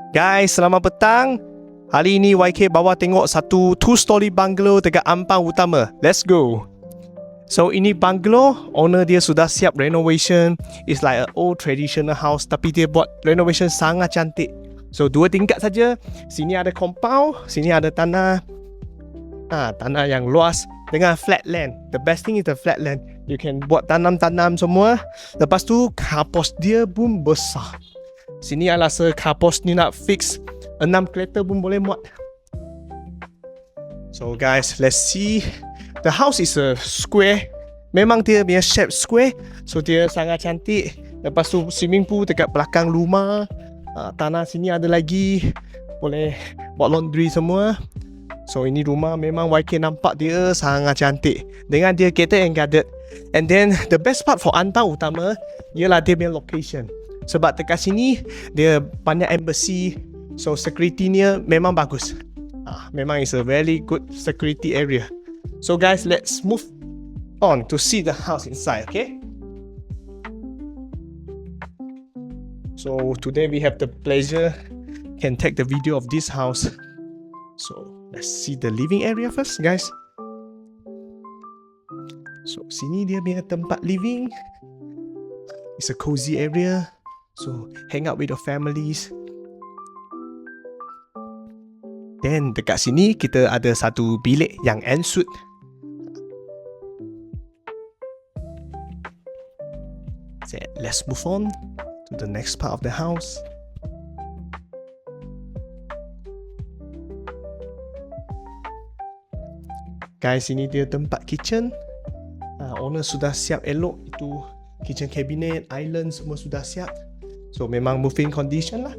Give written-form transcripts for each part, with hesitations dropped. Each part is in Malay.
Guys, selamat petang. Hari ini YK bawa tengok satu 2-story bungalow dekat Ampang Utama. Let's go. So ini bungalow, owner dia sudah siap renovation. It's like an old traditional house, tapi dia buat renovation sangat cantik. So 2 tingkat saja. Sini ada compound, sini ada tanah. Tanah yang luas dengan flat land. The best thing is the flat land. You can buat tanam-tanam semua. Lepas tu carport dia pun besar. Sini I rasa carport ni nak fix 6 kereta pun boleh muat. So guys, let's see. The house is a square. Memang dia punya shape square. So dia sangat cantik. Lepas tu swimming pool dekat belakang rumah. Tanah sini ada lagi. Boleh buat laundry semua. So ini rumah memang YK nampak dia sangat cantik. Dengan dia gated and guarded. And then the best part for Ampang Utama ialah dia punya location. Sebab dekat sini dia banyak embassy. So security-nya memang bagus. Memang is a very good security area. So guys, let's move on to see the house inside, okay? So today we have the pleasure can take the video of this house. So let's see the living area first, guys. So sini dia punya tempat living. It's a cozy area. So hang out with your families. Then dekat sini kita ada satu bilik yang ensuite. So let's move on to the next part of the house. Guys, ini dia tempat kitchen. Owner sudah siap elok. Itu kitchen cabinet, island semua sudah siap. So memang moving condition lah.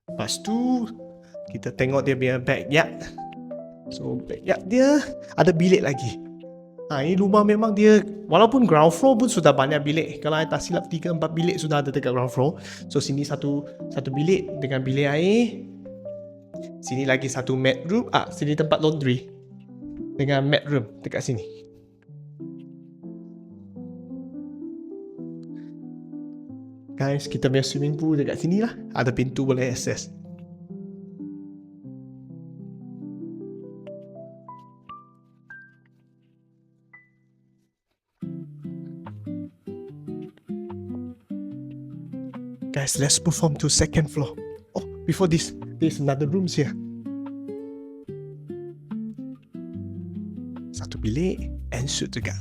Lepas tu kita tengok dia punya backyard. So backyard dia ada bilik lagi. Ini rumah memang dia, walaupun ground floor pun sudah banyak bilik. Kalau saya tak silap 3-4 bilik sudah ada dekat ground floor. So sini satu bilik dengan bilik air. Sini lagi satu mat room. Sini tempat laundry dengan mat room dekat sini. Guys, kita punya swimming pool dekat sini lah. Ada pintu boleh access. Guys, let's move on to second floor. Before this, there's another rooms here. Satu bilik, ensuite juga.